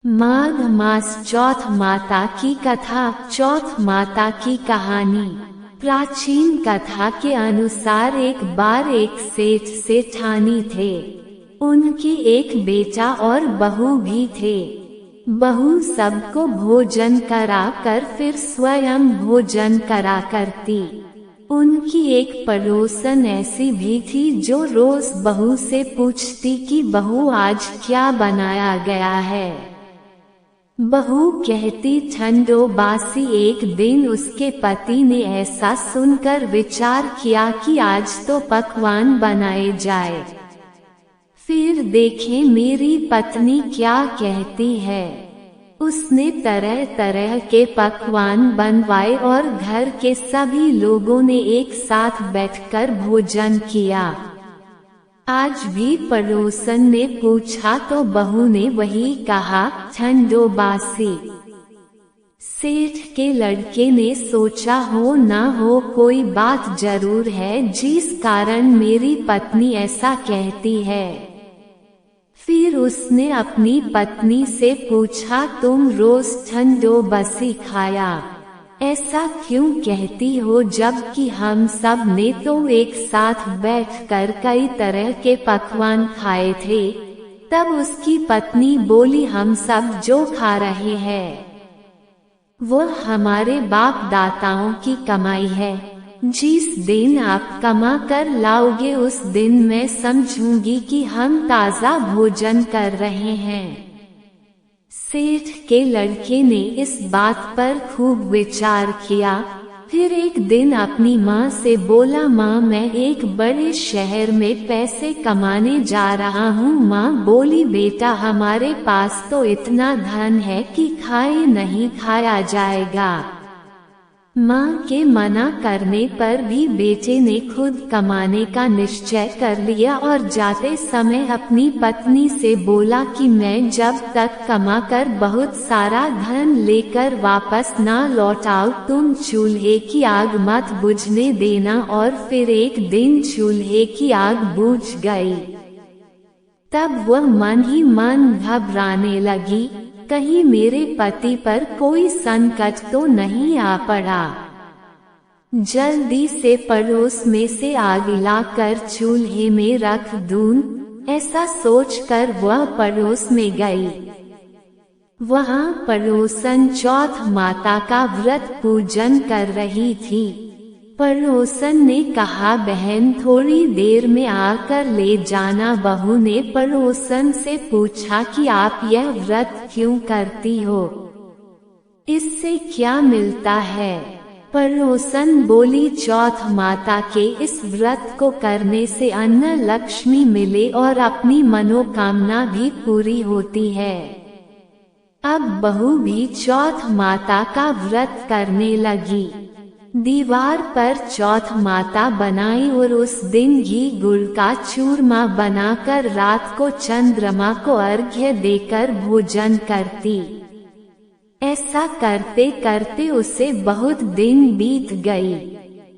माघ मास चौथ माता की कथा। चौथ माता की कहानी। प्राचीन कथा के अनुसार एक बार एक सेठानी थे। उनकी एक बेटा और बहू भी थे। बहू सबको भोजन करा कर फिर स्वयं भोजन करा करती। उनकी एक पड़ोसन ऐसी भी थी जो रोज बहू से पूछती कि बहू आज क्या बनाया गया है। बहू कहती ठंडो बासी। एक दिन उसके पति ने ऐसा सुनकर विचार किया कि आज तो पकवान बनाए जाए। फिर देखें मेरी पत्नी क्या कहती है। उसने तरह तरह के पकवान बनवाए और घर के सभी लोगों ने एक साथ बैठकर भोजन किया। आज भी पड़ोसन ने पूछा तो बहू ने वही कहा, ठंडो बासी। सेठ के लड़के ने सोचा हो ना हो कोई बात जरूर है जिस कारण मेरी पत्नी ऐसा कहती है। फिर उसने अपनी पत्नी से पूछा तुम रोज ठंडो बासी खाया ऐसा क्यों कहती हो, जबकि हम सब ने तो एक साथ बैठकर कई तरह के पकवान खाए थे। तब उसकी पत्नी बोली हम सब जो खा रहे हैं वो हमारे बाप दाताओं की कमाई है। जिस दिन आप कमा कर लाओगे उस दिन मैं समझूंगी कि हम ताज़ा भोजन कर रहे हैं। सेठ के लड़के ने इस बात पर खूब विचार किया। फिर एक दिन अपनी माँ से बोला, माँ मैं एक बड़े शहर में पैसे कमाने जा रहा हूँ। माँ बोली, बेटा हमारे पास तो इतना धन है कि खाए नहीं खाया जाएगा। माँ के मना करने पर भी बेटे ने खुद कमाने का निश्चय कर लिया और जाते समय अपनी पत्नी से बोला कि मैं जब तक कमाकर बहुत सारा धन लेकर वापस ना लौटाऊं तुम चूल्हे की आग मत बुझने देना। और फिर एक दिन चूल्हे की आग बुझ गई। तब वह मन ही मन घबराने लगी, कहीं मेरे पति पर कोई संकट तो नहीं आ पड़ा। जल्दी से पड़ोस में से आग लाकर चूल्हे में रख दूं, ऐसा सोचकर वह पड़ोस में गई। वहां पड़ोसन चौथ माता का व्रत पूजन कर रही थी। पड़ोसन ने कहा, बहन थोड़ी देर में आकर ले जाना। बहू ने पड़ोसन से पूछा कि आप यह व्रत क्यों करती हो, इससे क्या मिलता है। पड़ोसन बोली, चौथ माता के इस व्रत को करने से अन्न लक्ष्मी मिले और अपनी मनोकामना भी पूरी होती है। अब बहू भी चौथ माता का व्रत करने लगी। दीवार पर चौथ माता बनाई और उस दिन घी गुड़ का चूरमा बनाकर रात को चंद्रमा को अर्घ्य देकर भोजन करती। ऐसा करते करते उसे बहुत दिन बीत गई।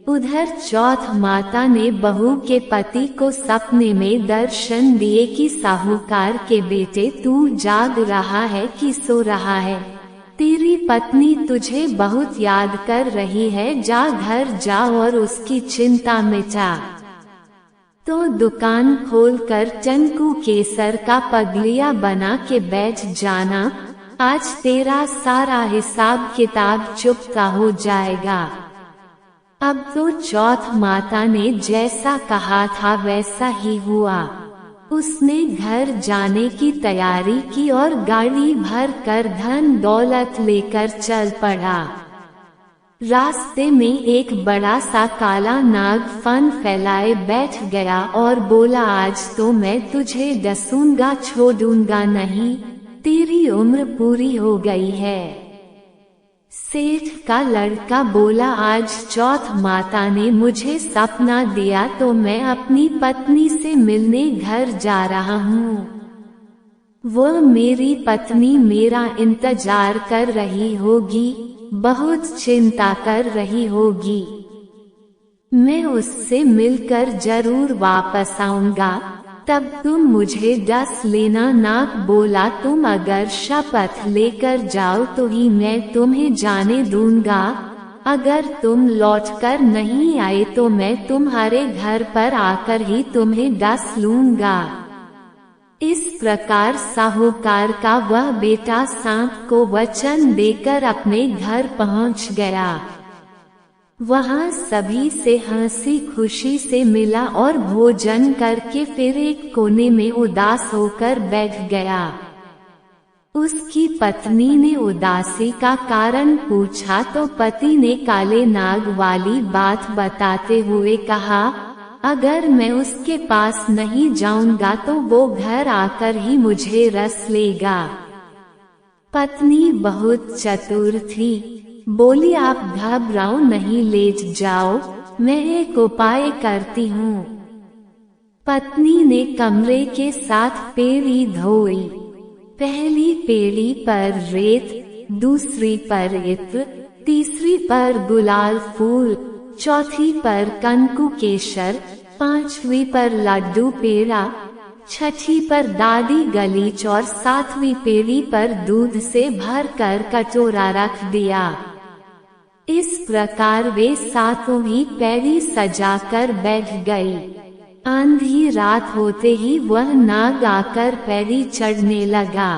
उधर चौथ माता ने बहू के पति को सपने में दर्शन दिए कि साहूकार के बेटे तू जाग रहा है कि सो रहा है। तेरी पत्नी तुझे बहुत याद कर रही है, जा घर जा और उसकी चिंता मिटा। तो दुकान खोलकर चंकू केसर का पगलिया बना के बैठ जाना, आज तेरा सारा हिसाब किताब चुकता हो जाएगा। अब तो चौथ माता ने जैसा कहा था वैसा ही हुआ। उसने घर जाने की तैयारी की और गाड़ी भर कर धन दौलत लेकर चल पड़ा। रास्ते में एक बड़ा सा काला नाग फन फैलाए बैठ गया और बोला, आज तो मैं तुझे डसूंगा छोड़ूंगा नहीं, तेरी उम्र पूरी हो गई है। सेठ का लड़का बोला, आज चौथ माता ने मुझे सपना दिया तो मैं अपनी पत्नी से मिलने घर जा रहा हूँ। वो मेरी पत्नी मेरा इंतजार कर रही होगी, बहुत चिंता कर रही होगी। मैं उससे मिलकर जरूर वापस आऊंगा। तब तुम मुझे डस लेना। नाग बोला, तुम अगर शपथ लेकर जाओ तो ही मैं तुम्हें जाने दूंगा, अगर तुम लौटकर नहीं आए तो मैं तुम्हारे घर पर आकर ही तुम्हें डस लूंगा। इस प्रकार साहूकार का वह बेटा सांप को वचन देकर अपने घर पहुंच गया। वहां सभी से हंसी खुशी से मिला और भोजन करके फिर एक कोने में उदास होकर बैठ गया। उसकी पत्नी ने उदासी का कारण पूछा तो पति ने काले नाग वाली बात बताते हुए कहा, अगर मैं उसके पास नहीं जाऊंगा तो वो घर आकर ही मुझे रस लेगा। पत्नी बहुत चतुर थी, बोली, आप घबराओ नहीं, लेट जाओ, मैं एक उपाय करती हूँ। पत्नी ने कमरे के 7 पेड़ी धोई। पहली पेड़ी पर रेत, दूसरी पर इत्र, तीसरी पर गुलाल फूल, चौथी पर कंकु केशर, 5वीं पर लड्डू पेड़ा, 6ठी पर दादी गलीच और 7वीं पेड़ी पर दूध से भरकर कटोरा रख दिया। इस प्रकार वे 7 ही पेड़ी सजाकर बैठ गई। आंधी रात होते ही वह नाग आकर पेड़ी चढ़ने लगा।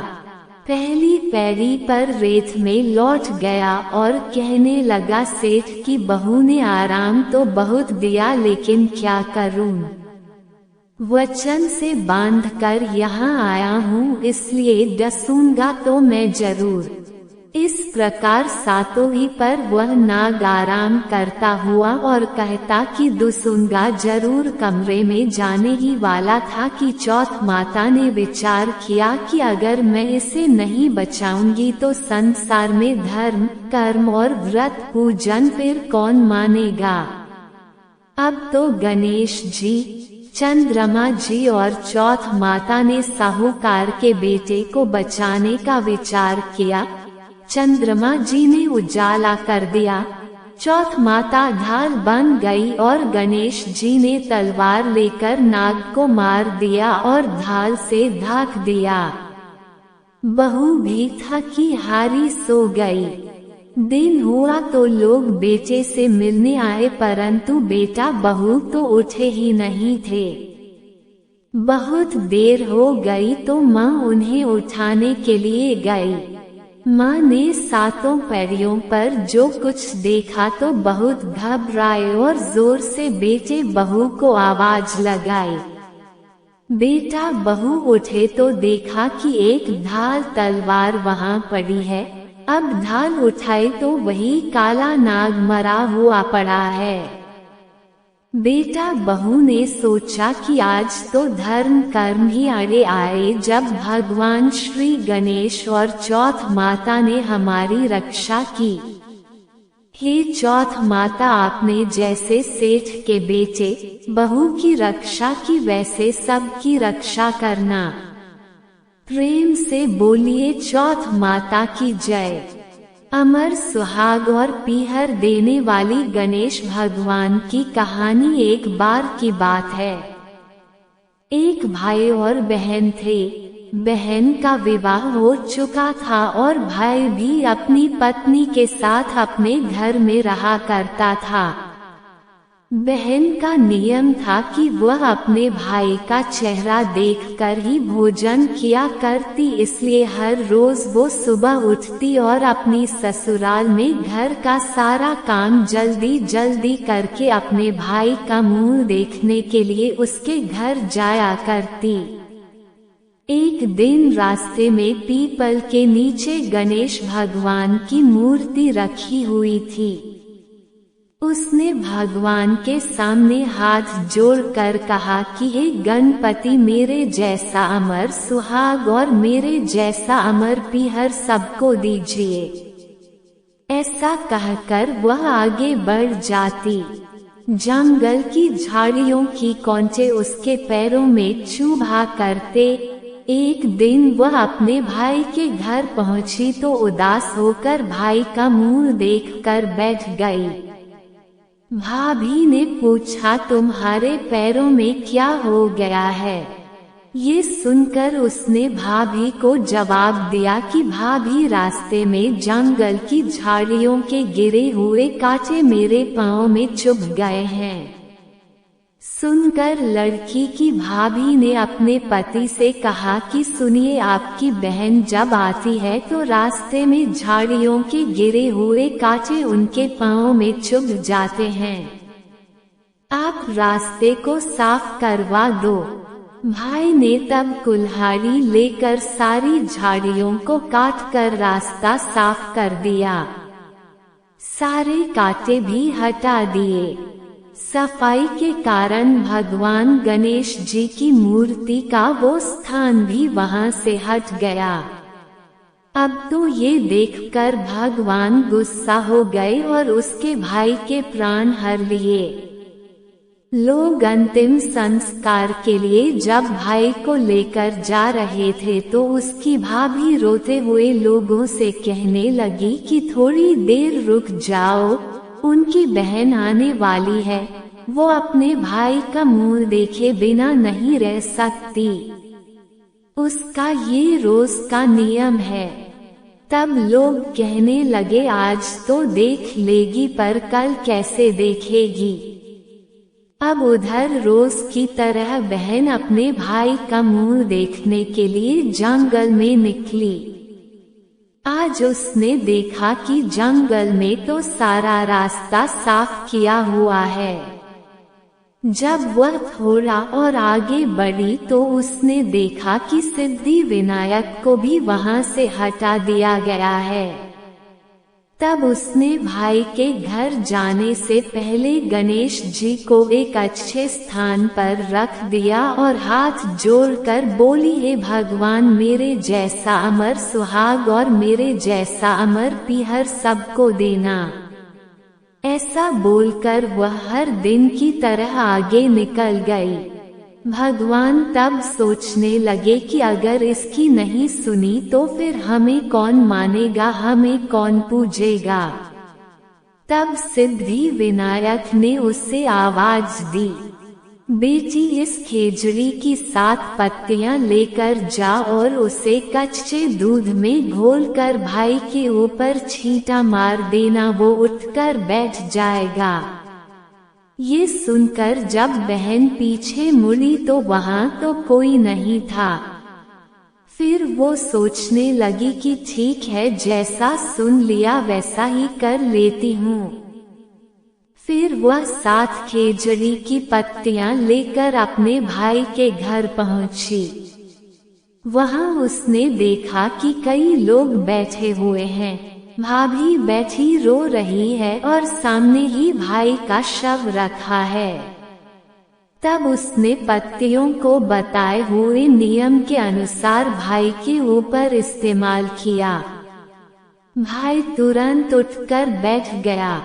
पहली पेड़ी पर रेत में लौट गया और कहने लगा, सेठ की बहू ने आराम तो बहुत दिया, लेकिन क्या करूं? वचन से बांधकर यहाँ आया हूँ, इसलिए डसूंगा तो मैं जरूर। इस प्रकार 7 ही पर वह नाग आराम करता हुआ और कहता कि दुसूंगा जरूर कमरे में जाने ही वाला था कि चौथ माता ने विचार किया कि अगर मैं इसे नहीं बचाऊंगी तो संसार में धर्म, कर्म और व्रत पूजन फिर कौन मानेगा। अब तो गणेश जी, चंद्रमा जी और चौथ माता ने साहूकार के बेटे को बचाने का विचार किया। चंद्रमा जी ने उजाला कर दिया, चौथ माता ढाल बन गई और गणेश जी ने तलवार लेकर नाग को मार दिया और ढाल से ढक दिया। बहू भी थकी हारी सो गई। दिन हुआ तो लोग बेटे से मिलने आए, परंतु बेटा बहू तो उठे ही नहीं थे। बहुत देर हो गई तो माँ उन्हें उठाने के लिए गई। माँ ने 7 पैड़ियों पर जो कुछ देखा तो बहुत घबराए और जोर से बेटे बहू को आवाज लगाई। बेटा बहू उठे तो देखा कि एक ढाल तलवार वहाँ पड़ी है। अब ढाल उठाई तो वही काला नाग मरा हुआ पड़ा है। बेटा बहू ने सोचा कि आज तो धर्म कर्म ही अड़े आए, जब भगवान श्री गणेश और चौथ माता ने हमारी रक्षा की। हे चौथ माता, आपने जैसे सेठ के बेटे बहू की रक्षा की, वैसे सबकी रक्षा करना। प्रेम से बोलिए चौथ माता की जय। अमर सुहाग और पीहर देने वाली गणेश भगवान की कहानी। एक बार की बात है, एक भाई और बहन थे। बहन का विवाह हो चुका था और भाई भी अपनी पत्नी के साथ अपने घर में रहा करता था। बहन का नियम था कि वह अपने भाई का चेहरा देखकर ही भोजन किया करती, इसलिए हर रोज वो सुबह उठती और अपनी ससुराल में घर का सारा काम जल्दी जल्दी करके अपने भाई का मुंह देखने के लिए उसके घर जाया करती। एक दिन रास्ते में पीपल के नीचे गणेश भगवान की मूर्ति रखी हुई थी। उसने भगवान के सामने हाथ जोड़कर कहा कि हे गणपति, मेरे जैसा अमर सुहाग और मेरे जैसा अमर पीहर सबको दीजिए। ऐसा कहकर वह आगे बढ़ जाती। जंगल की झाड़ियों की कौंचे उसके पैरों में चुभा करते। एक दिन वह अपने भाई के घर पहुंची तो उदास होकर भाई का मुंह देखकर बैठ गई। भाभी ने पूछा, तुम्हारे पैरों में क्या हो गया है? ये सुनकर उसने भाभी को जवाब दिया कि भाभी, रास्ते में जंगल की झाड़ियों के गिरे हुए कांटे मेरे पाँव में चुभ गए हैं। सुनकर लड़की की भाभी ने अपने पति से कहा कि सुनिए, आपकी बहन जब आती है तो रास्ते में झाड़ियों के गिरे हुए कांटे उनके पाँव में चुभ जाते हैं। आप रास्ते को साफ करवा दो। भाई ने तब कुल्हाड़ी लेकर सारी झाड़ियों को काट कर रास्ता साफ कर दिया। सारे कांटे भी हटा दिए। सफाई के कारण भगवान गणेश जी की मूर्ति का वो स्थान भी वहां से हट गया। अब तो ये देखकर भगवान गुस्सा हो गए और उसके भाई के प्राण हर लिए। लोग अंतिम संस्कार के लिए जब भाई को लेकर जा रहे थे तो उसकी भाभी रोते हुए लोगों से कहने लगी कि थोड़ी देर रुक जाओ, उनकी बहन आने वाली है, वो अपने भाई का मुंह देखे बिना नहीं रह सकती, उसका ये रोज का नियम है। तब लोग कहने लगे, आज तो देख लेगी पर कल कैसे देखेगी। अब उधर रोज की तरह बहन अपने भाई का मुंह देखने के लिए जंगल में निकली। आज उसने देखा कि जंगल में तो सारा रास्ता साफ किया हुआ है। जब वह थोड़ा और आगे बढ़ी तो उसने देखा कि सिद्धि विनायक को भी वहां से हटा दिया गया है। तब उसने भाई के घर जाने से पहले गणेश जी को एक अच्छे स्थान पर रख दिया और हाथ जोड़कर बोली, हे भगवान, मेरे जैसा अमर सुहाग और मेरे जैसा अमर पीहर सबको देना। ऐसा बोलकर वह हर दिन की तरह आगे निकल गई। भगवान तब सोचने लगे कि अगर इसकी नहीं सुनी तो फिर हमें कौन मानेगा, हमें कौन पूजेगा। तब सिद्धि विनायक ने उससे आवाज दी, बेटी, इस खेजड़ी की 7 पत्तियां लेकर जा और उसे कच्चे दूध में घोलकर भाई के ऊपर छींटा मार देना, वो उठकर बैठ जाएगा। ये सुनकर जब बहन पीछे मुड़ी तो वहां तो कोई नहीं था। फिर वो सोचने लगी कि ठीक है, जैसा सुन लिया वैसा ही कर लेती हूँ। फिर वह 7 खेजड़ी की पत्तियां लेकर अपने भाई के घर पहुंची। वहां उसने देखा कि कई लोग बैठे हुए हैं। भाभी बैठी रो रही है और सामने ही भाई का शव रखा है। तब उसने पत्तियों को बताए हुए नियम के अनुसार भाई के ऊपर इस्तेमाल किया। भाई तुरंत उठकर बैठ गया।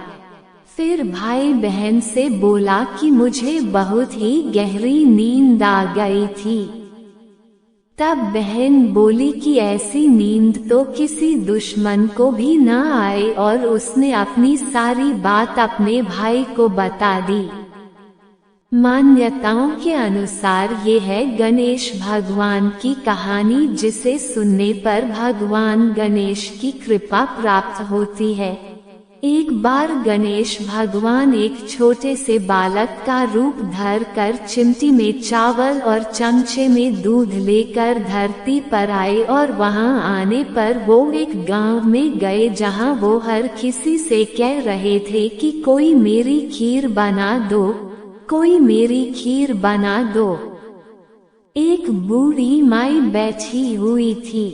फिर भाई बहन से बोला कि मुझे बहुत ही गहरी नींद आ गई थी। तब बहन बोली कि ऐसी नींद तो किसी दुश्मन को भी न आए, और उसने अपनी सारी बात अपने भाई को बता दी। मान्यताओं के अनुसार ये है गणेश भगवान की कहानी, जिसे सुनने पर भगवान गणेश की कृपा प्राप्त होती है। एक बार गणेश भगवान एक छोटे से बालक का रूप धर कर चिमटी में चावल और चमचे में दूध लेकर धरती पर आए, और वहां आने पर वो एक गांव में गए जहां वो हर किसी से कह रहे थे कि कोई मेरी खीर बना दो, कोई मेरी खीर बना दो। एक बूढ़ी माई बैठी हुई थी।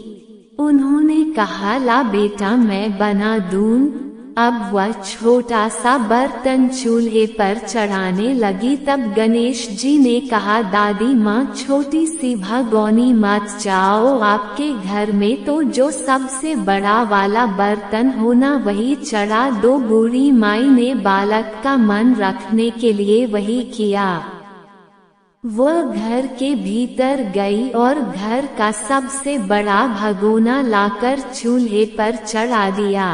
उन्होंने कहा, ला बेटा मैं बना दूं। अब वह छोटा सा बर्तन चूल्हे पर चढ़ाने लगी। तब गणेश जी ने कहा, दादी माँ, छोटी सी भगोनी मत जाओ, आपके घर में तो जो सबसे बड़ा वाला बर्तन होना वही चढ़ा दो। बूढ़ी माई ने बालक का मन रखने के लिए वही किया। वह घर के भीतर गई और घर का सबसे बड़ा भगोना लाकर चूल्हे पर चढ़ा दिया।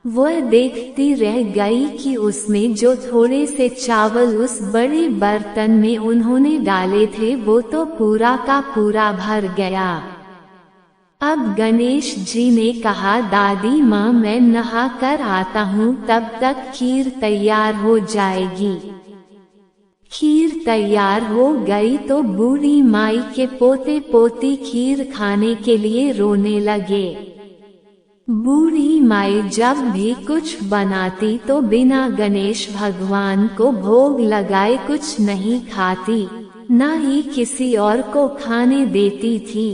वह देखती रह गई कि उसमें जो थोड़े से चावल उस बड़े बर्तन में उन्होंने डाले थे वो तो पूरा का पूरा भर गया। अब गणेश जी ने कहा, दादी माँ मैं नहा कर आता हूँ, तब तक खीर तैयार हो जाएगी। खीर तैयार हो गई तो बूढ़ी माई के पोते पोती खीर खाने के लिए रोने लगे। बूढ़ी माई जब भी कुछ बनाती तो बिना गणेश भगवान को भोग लगाए कुछ नहीं खाती, न ही किसी और को खाने देती थी।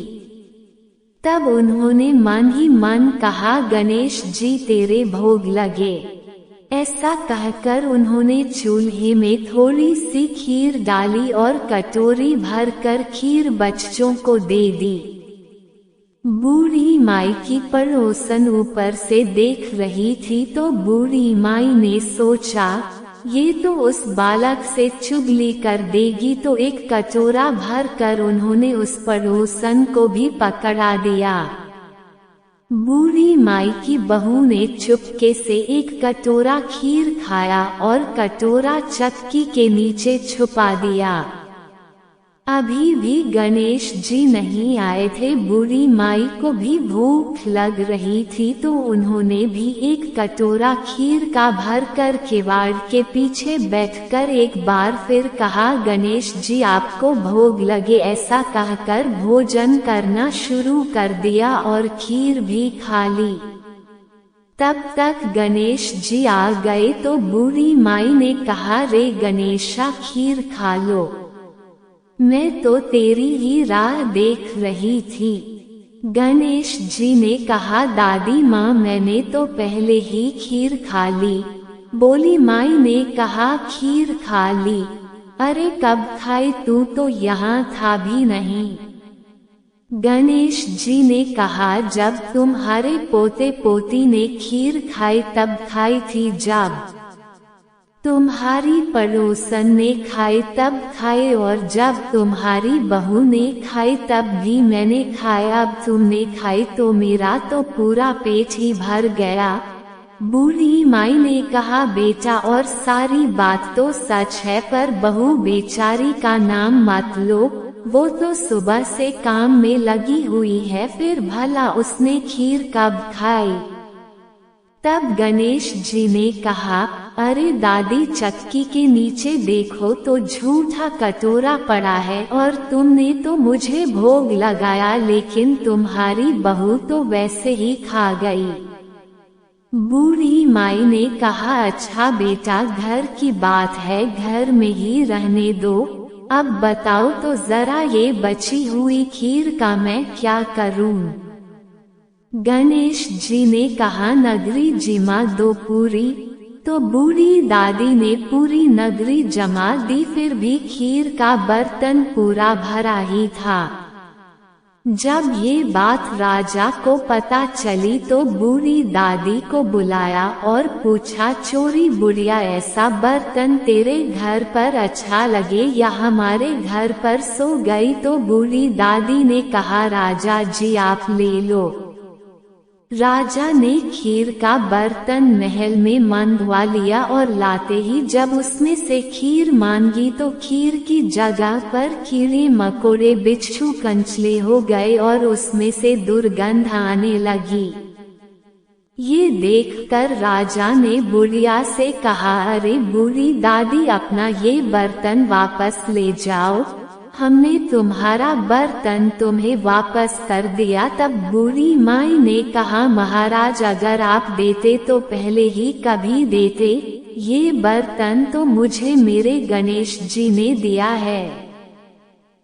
तब उन्होंने मन ही मन कहा, गणेश जी तेरे भोग लगे। ऐसा कहकर उन्होंने चूल्हे में थोड़ी सी खीर डाली और कटोरी भरकर खीर बच्चों को दे दी। बूढ़ी माई की पड़ोसन ऊपर से देख रही थी तो बूढ़ी माई ने सोचा, ये तो उस बालक से चुगली कर देगी, तो एक कटोरा भरकर उन्होंने उस पड़ोसन को भी पकड़ा दिया। बूढ़ी माई की बहू ने चुपके से एक कटोरा खीर खाया और कटोरा चक्की के नीचे छुपा दिया। अभी भी गणेश जी नहीं आए थे। बूढ़ी माई को भी भूख लग रही थी तो उन्होंने भी एक कटोरा खीर का भरकर किवाड़ के पीछे बैठकर एक बार फिर कहा, गणेश जी आपको भोग लगे। ऐसा कहकर भोजन करना शुरू कर दिया और खीर भी खा ली। तब तक गणेश जी आ गए तो बूढ़ी माई ने कहा, रे गणेशा खीर खा लो, मैं तो तेरी ही राह देख रही थी। गणेश जी ने कहा, दादी माँ मैंने तो पहले ही खीर खा ली। बोली माई ने कहा, खीर खा ली? अरे कब खाई, तू तो यहाँ था भी नहीं। गणेश जी ने कहा, जब तुम्हारे पोते पोती ने खीर खाई तब खाई थी, जब तुम्हारी पड़ोसन ने खाई तब खाए, और जब तुम्हारी बहू ने खाई तब भी मैंने खाया। अब तुमने खाई तो मेरा तो पूरा पेट ही भर गया। बूढ़ी माई ने कहा, बेटा और सारी बात तो सच है, पर बहू बेचारी का नाम मत लो, वो तो सुबह से काम में लगी हुई है, फिर भला उसने खीर कब खाई? तब गणेश जी ने कहा, अरे दादी चक्की के नीचे देखो तो झूठा कटोरा पड़ा है, और तुमने तो मुझे भोग लगाया, लेकिन तुम्हारी बहू तो वैसे ही खा गई। बूढ़ी माई ने कहा, अच्छा बेटा घर की बात है, घर में ही रहने दो। अब बताओ तो जरा ये बची हुई खीर का मैं क्या करूं? गणेश जी ने कहा, नगरी जिमा दो पूरी। तो बूढ़ी दादी ने पूरी नगरी जमा दी, फिर भी खीर का बर्तन पूरा भरा ही था। जब ये बात राजा को पता चली तो बूढ़ी दादी को बुलाया और पूछा, चोरी बुढ़िया ऐसा बर्तन तेरे घर पर अच्छा लगे या हमारे घर पर सो गई? तो बूढ़ी दादी ने कहा, राजा जी आप ले लो। राजा ने खीर का बर्तन महल में मंगवा लिया और लाते ही जब उसमें से खीर मांगी तो खीर की जगह पर कीड़े मकोड़े बिच्छू कंचले हो गए और उसमें से दुर्गंध आने लगी। ये देखकर राजा ने बुढ़िया से कहा, अरे बूढ़ी दादी अपना ये बर्तन वापस ले जाओ, हमने तुम्हारा बर्तन तुम्हें वापस कर दिया। तब बूढ़ी माई ने कहा, महाराज अगर आप देते तो पहले ही कभी देते, ये बर्तन तो मुझे मेरे गणेश जी ने दिया है।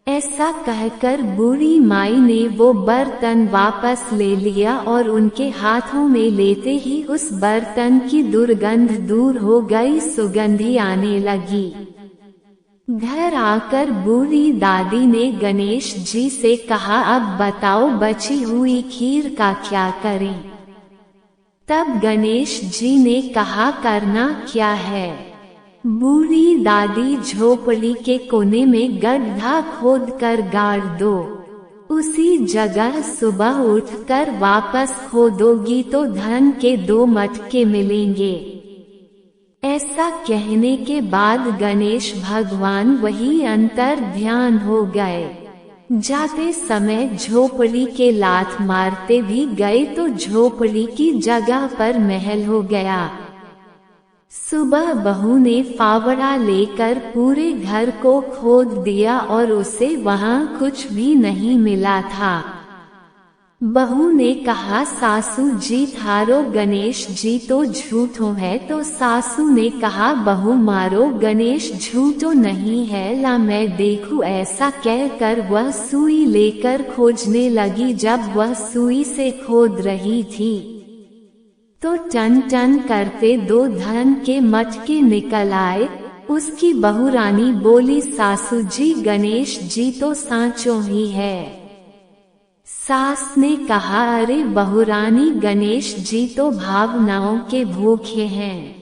ऐसा कहकर बूढ़ी माई ने वो बर्तन वापस ले लिया और उनके हाथों में लेते ही उस बर्तन की दुर्गंध दूर हो गई, सुगंधी आने लगी। घर आकर बूढ़ी दादी ने गणेश जी से कहा, अब बताओ बची हुई खीर का क्या करें? तब गणेश जी ने कहा, करना क्या है? बूढ़ी दादी झोपड़ी के कोने में गड्ढा खोदकर गाड़ दो। उसी जगह सुबह उठकर वापस खोदोगी तो धन के 2 मटके मिलेंगे। ऐसा कहने के बाद गणेश भगवान वही अंतर ध्यान हो गए। जाते समय झोपड़ी के लात मारते भी गए तो झोपड़ी की जगह पर महल हो गया। सुबह बहू ने फावड़ा लेकर पूरे घर को खोद दिया और उसे वहां कुछ भी नहीं मिला था। बहू ने कहा, सासू जी थारो गणेश जी तो झूठो है। तो सासू ने कहा, बहू मारो गणेश झूठो नहीं है, ला मैं देखूं। ऐसा कहकर वह सुई लेकर खोजने लगी। जब वह सुई से खोद रही थी तो टन टन करते 2 धन के मटके निकल आए। उसकी बहुरानी बोली, सासू जी गणेश जी तो सांचो ही है। सास ने कहा, अरे बहुरानी गणेश जी तो भावनाओं के भूखे हैं।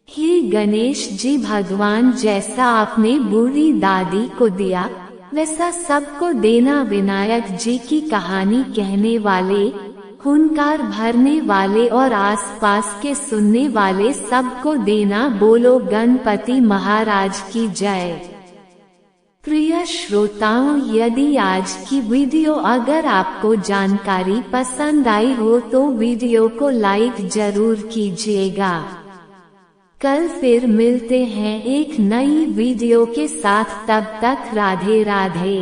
हे गणेश जी, भगवान जैसा आपने बूढ़ी दादी को दिया वैसा सबको देना। विनायक जी की कहानी कहने वाले, हुनकार भरने वाले और आसपास के सुनने वाले सबको देना। बोलो गणपति महाराज की जय। प्रिय श्रोताओं, यदि आज की वीडियो अगर आपको जानकारी पसंद आई हो तो वीडियो को लाइक जरूर कीजिएगा। कल फिर मिलते हैं एक नई वीडियो के साथ, तब तक राधे राधे।